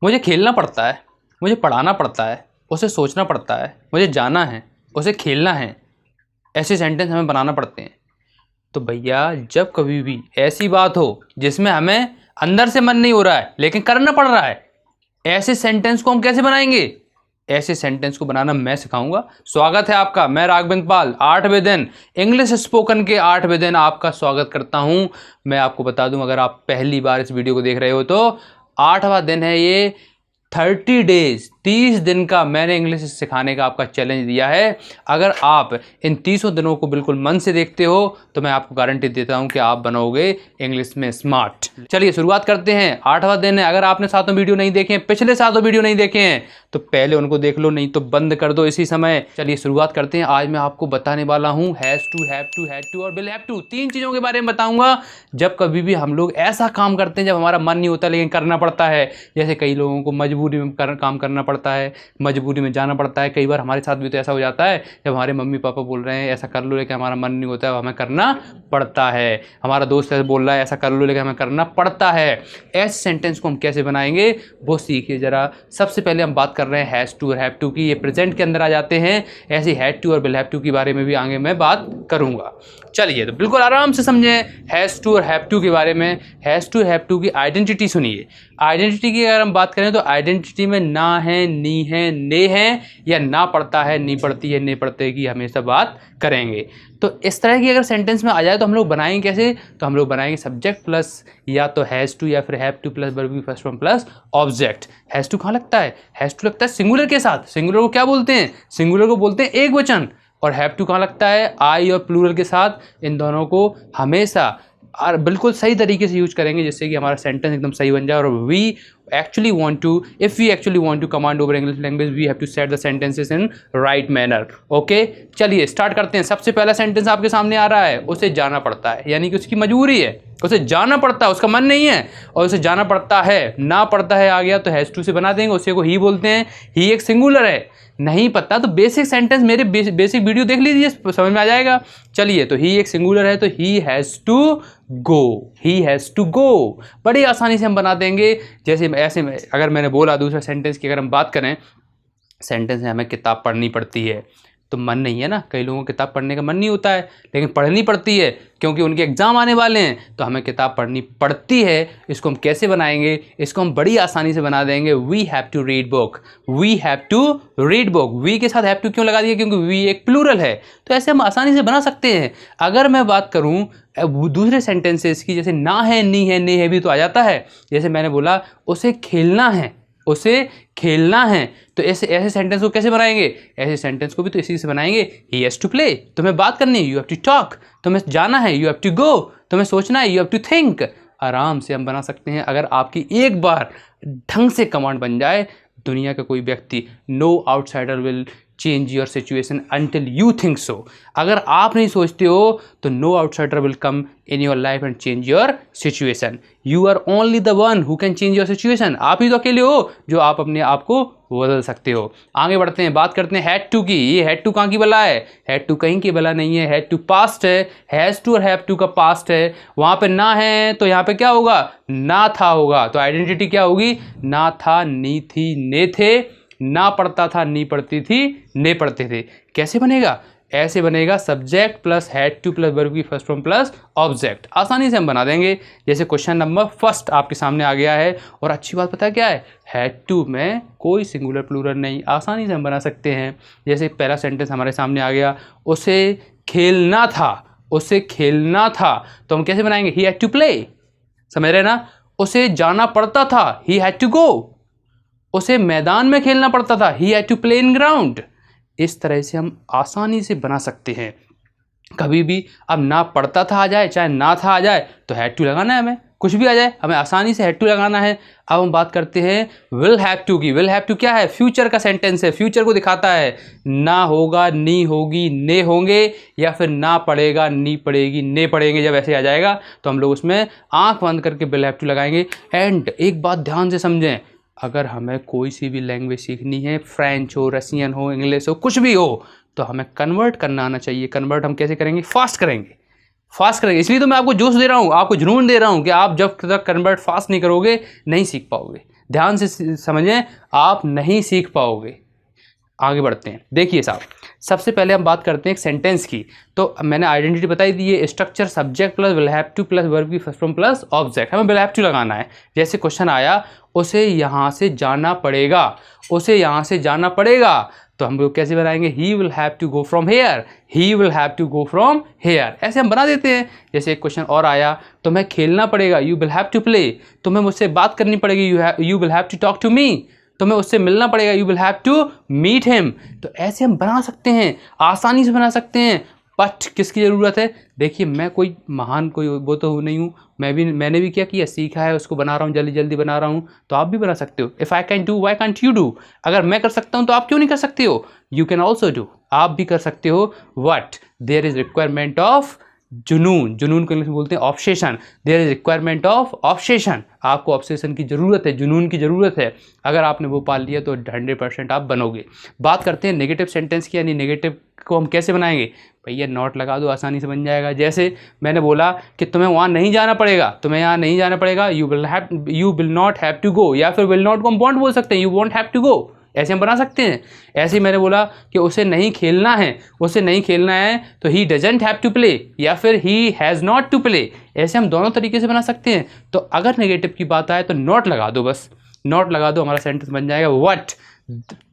मुझे खेलना पड़ता है, मुझे पढ़ाना पड़ता है, उसे सोचना पड़ता है, मुझे जाना है, उसे खेलना है, ऐसे सेंटेंस हमें बनाना पड़ते हैं। तो भैया जब कभी भी ऐसी बात हो जिसमें हमें अंदर से मन नहीं हो रहा है लेकिन करना पड़ रहा है, ऐसे सेंटेंस को हम कैसे बनाएंगे? ऐसे सेंटेंस को बनाना मैं सिखाऊंगा। स्वागत है आपका, मैं राघवेंद्र पाल 8वें दिन इंग्लिश स्पोकन के 8वें दिन आपका स्वागत करता हूं। मैं आपको बता दूं, अगर आप पहली बार इस वीडियो को देख रहे हो तो 8वां दिन है ये। 30 डेज 30 दिन का मैंने इंग्लिश सिखाने का आपका चैलेंज दिया है। अगर आप इन 30 दिनों को बिल्कुल मन से देखते हो तो मैं आपको गारंटी देता हूं कि आप बनोगे इंग्लिश में स्मार्ट। चलिए शुरुआत करते हैं। 8वां दिन है। अगर आपने 7 वीडियो नहीं देखे हैं, पिछले 7 वीडियो नहीं देखे हैं, तो पहले उनको देख लो, नहीं तो बंद कर दो इसी समय। चलिए शुरुआत करते हैं। आज मैं आपको बताने वाला हूँ has to, have to, had to और विल हैव टू, 3 चीज़ों के बारे में बताऊंगा। जब कभी भी हम लोग ऐसा काम करते हैं जब हमारा मन नहीं होता लेकिन करना पड़ता है, जैसे कई लोगों को मजबूरी में काम करना पड़ता है, मजबूरी में जाना पड़ता है। कई बार हमारे साथ भी तो ऐसा हो जाता है, जब हमारे मम्मी पापा बोल रहे हैं ऐसा कर लो लेकिन हमारा मन नहीं होता है, हमें करना पड़ता है। हमारा दोस्त ऐसे बोल रहा है ऐसा कर लो लेकिन हमें करना पड़ता है। ऐसे सेंटेंस को हम कैसे बनाएंगे वो सीखिए जरा। सबसे पहले हम बात कर रहे हैं हैज़ टू और हैव टू की। ये प्रेजेंट के अंदर आ जाते हैं। ऐसे हैड टू और विल हैव टू के बारे में भी आगे मैं बात करूंगा। चलिए तो बिल्कुल आराम से समझें हैज़ टू और हैव टू के बारे में। हैज़ टू हैव टू की आइडेंटिटी सुनिए। आइडेंटिटी की अगर हम बात करें तो आइडेंटिटी में ना है, नी है, ने है, या ना पड़ता है, नी पड़ती है, ने पड़ते की हमेशा बात करेंगे। तो इस तरह की अगर सेंटेंस में आ जाए तो हम लोग बनाएंगे कैसे? तो हम लोग बनाएंगे सब्जेक्ट प्लस या तो हैज़ टू या फिर हैव टू प्लस वर्ब की first form plus object. Has to कहाँ लगता है? हैज़ टू लगता है सिंगुलर के साथ। सिंगुलर को क्या बोलते हैं? सिंगुलर को बोलते हैं एक वचन। और हैव टू कहाँ लगता है? आई और प्लूरल के साथ। इन दोनों को हमेशा और बिल्कुल सही तरीके से यूज करेंगे जिससे कि हमारा सेंटेंस एकदम सही बन जाए। और we actually want to, if we actually want to command over English language, we have to set the sentences in right manner. Okay, चलिए स्टार्ट करते हैं। सबसे पहला सेंटेंस आपके सामने आ रहा है, उसे जाना पड़ता है, यानी कि उसकी मजबूरी है, उसे जाना पड़ता है, उसका मन नहीं है और उसे जाना पड़ता है। ना पड़ता है आ गया तो हैज़ टू से बना देंगे, उसे को ही बोलते हैं। ही एक सिंगुलर है। नहीं पता तो बेसिक सेंटेंस मेरे बेसिक वीडियो देख लीजिए, समझ में आ जाएगा। चलिए तो ही एक सिंगुलर है तो he has to go, he has to go बड़ी आसानी से हम बना देंगे। जैसे ऐसे में अगर मैंने बोला दूसरा सेंटेंस की अगर हम बात करें, सेंटेंस में हमें किताब पढ़नी पड़ती है तो मन नहीं है ना, कई लोगों को किताब पढ़ने का मन नहीं होता है लेकिन पढ़नी पड़ती है क्योंकि उनके एग्जाम आने वाले हैं, तो हमें किताब पढ़नी पड़ती है। इसको हम कैसे बनाएंगे? इसको हम बड़ी आसानी से बना देंगे। We have to read book, we have to read book. We के साथ हैव टू क्यों लगा दिया? क्योंकि वी एक प्लूरल है, तो ऐसे हम आसानी से बना सकते हैं। अगर मैं बात करूँ दूसरे सेंटेंसेस की, जैसे ना है, नी है, ने है भी तो आ जाता है। जैसे मैंने बोला उसे खेलना है, उसे खेलना है, तो ऐसे सेंटेंस को कैसे बनाएंगे? ऐसे सेंटेंस को भी तो इसी से बनाएंगे। ही हैज़ टू प्ले, तुम्हें बात करनी है, यू हैव टू टॉक, तुम्हें जाना है, यू हैव टू गो, तुम्हें सोचना है, यू हैव टू थिंक। आराम से हम बना सकते हैं अगर आपकी एक बार ढंग से कमांड बन जाए। दुनिया का कोई व्यक्ति, no outsider will change your situation until you think so. अगर आप नहीं सोचते हो तो no outsider will come in your life and change your situation. You are only the one who can change your situation. आप ही तो अकेले हो जो आप अपने आप को बदल सकते हो। आगे बढ़ते हैं, बात करते हैं हैड टू की। ये हैड टू कहाँ की बला है? हैड टू कहीं की बला नहीं है, हैड टू पास्ट है। हैज़ टू और हैव टू का पास्ट है। वहाँ पे ना है तो यहाँ पे क्या होगा? ना था होगा। तो आइडेंटिटी क्या होगी? ना था, नी थी, ने थे, ना पढ़ता था, नी पढ़ती थी, ने पढ़ते थे। कैसे बनेगा? ऐसे बनेगा subject plus had to plus verb की फर्स्ट फॉर्म प्लस ऑब्जेक्ट। आसानी से हम बना देंगे। जैसे क्वेश्चन नंबर फर्स्ट आपके सामने आ गया है। और अच्छी बात पता है क्या है? हैड टू में कोई सिंगुलर प्लूरल नहीं, आसानी से हम बना सकते हैं। जैसे पहला सेंटेंस हमारे सामने आ गया, उसे खेलना था, उसे खेलना था, तो हम कैसे बनाएंगे? ही हैड टू प्ले, समझ रहे ना? उसे जाना पड़ता था, ही हैड टू गो। उसे मैदान में खेलना पड़ता था, he had to play in ground. इस तरह से हम आसानी से बना सकते हैं। कभी भी अब ना पढ़ता था आ जाए चाहे ना था आ जाए तो हैड टू लगाना है, हमें कुछ भी आ जाए हमें आसानी से हैड टू लगाना है। अब हम बात करते हैं विल हैव टू की। विल हैव टू क्या है? फ्यूचर का सेंटेंस है, फ्यूचर को दिखाता है। ना होगा, नी होगी, ने होंगे, या फिर ना पढ़ेगा, नी पढ़ेगी, ने पढ़ेंगे। जब ऐसे आ जाएगा तो हम लोग उसमें आंख बंद करके विल हैव टू लगाएंगे। एंड एक बात ध्यान से समझें, अगर हमें कोई सी भी लैंग्वेज सीखनी है, फ्रेंच हो, रसियन हो, इंग्लिश हो, कुछ भी हो, तो हमें कन्वर्ट करना आना चाहिए। कन्वर्ट हम कैसे करेंगे? फास्ट करेंगे, फास्ट करेंगे। इसलिए तो मैं आपको जोश दे रहा हूँ, आपको जुनून दे रहा हूँ कि आप जब तक कन्वर्ट फास्ट नहीं करोगे नहीं सीख पाओगे। ध्यान से समझें, आप नहीं सीख पाओगे। आगे बढ़ते हैं। देखिए साहब, सबसे पहले हम बात करते हैं एक सेंटेंस की। तो मैंने आइडेंटिटी बताई दी है, structure subject plus will have to plus verb की फर्स्ट फॉर्म प्लस ऑब्जेक्ट, हमें विल हैव टू लगाना है। जैसे क्वेश्चन आया, उसे यहाँ से जाना पड़ेगा, उसे यहाँ से जाना पड़ेगा, तो हम लोग कैसे बनाएंगे, he will have to go from here, he will have to go from here, ऐसे हम बना देते हैं। जैसे एक क्वेश्चन और आया, तो मैं खेलना पड़ेगा, you will have to play, तो मैं मुझसे बात करनी पड़ेगी, you will have to talk to me, तो मैं उससे मिलना पड़ेगा, you will have to meet him. तो ऐसे हम बना सकते हैं, आसानी से बना सकते हैं। बट किसकी ज़रूरत है, देखिए मैं कोई महान कोई वो तो नहीं हूँ, मैंने भी क्या किया, सीखा है, उसको बना रहा हूँ, जल्दी जल्दी बना रहा हूँ, तो आप भी बना सकते हो। If I can do why can't you do, अगर मैं कर सकता हूँ तो आप क्यों नहीं कर सकते हो, यू कैन ऑल्सो डू, आप भी कर सकते हो। What there is requirement of जुनून, जुनून को इंग्लिश में बोलते हैं obsession, there is requirement of obsession, आपको ऑब्सेशन की ज़रूरत है, जुनून की ज़रूरत है। अगर आपने वो पाल लिया तो 100% आप बनोगे। बात करते हैं नेगेटिव सेंटेंस की, यानी नेगेटिव को हम कैसे बनाएंगे, भैया नॉट लगा दो, आसानी से बन जाएगा। जैसे मैंने बोला कि तुम्हें वहाँ नहीं जाना पड़ेगा, तुम्हें यहाँ नहीं जाना पड़ेगा, you will not have to go, या फिर विल नॉट को हम वॉन्ट बोल सकते हैं, you won't have to go, ऐसे हम बना सकते हैं। ऐसे ही मैंने बोला कि उसे नहीं खेलना है, उसे नहीं खेलना है, तो he doesn't have to play, या फिर he has not to play, ऐसे हम दोनों तरीके से बना सकते हैं। तो अगर नेगेटिव की बात आए तो नॉट लगा दो, बस नॉट लगा दो, हमारा सेंटेंस बन जाएगा। व्हाट,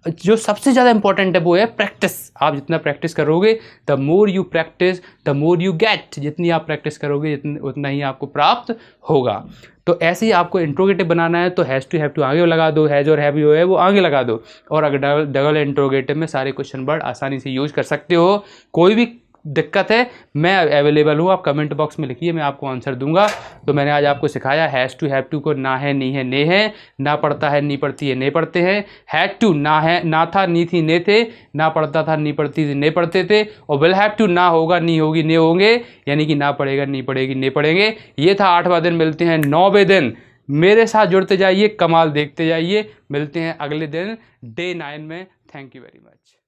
जो सबसे ज़्यादा इंपॉर्टेंट है वो है प्रैक्टिस। आप जितना प्रैक्टिस करोगे, the more you practice the more you get, जितनी आप प्रैक्टिस करोगे उतना ही आपको प्राप्त होगा। तो ऐसे ही आपको इंट्रोगेटिव बनाना है तो हैज़ टू हैव टू आगे लगा दो, हैज़ और हैव जो है वो आगे लगा दो। और अगर डबल इंट्रोगेटिव में सारे क्वेश्चन वर्ड आसानी से यूज कर सकते हो। कोई भी दिक्कत है मैं अवेलेबल हूँ, आप कमेंट बॉक्स में लिखिए, मैं आपको आंसर दूंगा। तो मैंने आज आपको सिखाया हैज़ टू हैव टू को ना है नहीं है ने है, ना पढ़ता है नहीं पढ़ती है नहीं पढ़ते हैं, हैड टू ना है ना था नहीं थी ने थे, ना पढ़ता था नहीं पढ़ती थी नहीं पढ़ते थे, और विल हैव टू ना होगा नहीं होगी ने होंगे, यानी कि ना पढ़ेगा नहीं पढ़ेगी नहीं पढ़ेंगे। ये था 8वां दिन, मिलते हैं 9वें दिन। मेरे साथ जुड़ते जाइए, कमाल देखते जाइए, मिलते हैं अगले दिन डे 9 में। Thank you very much.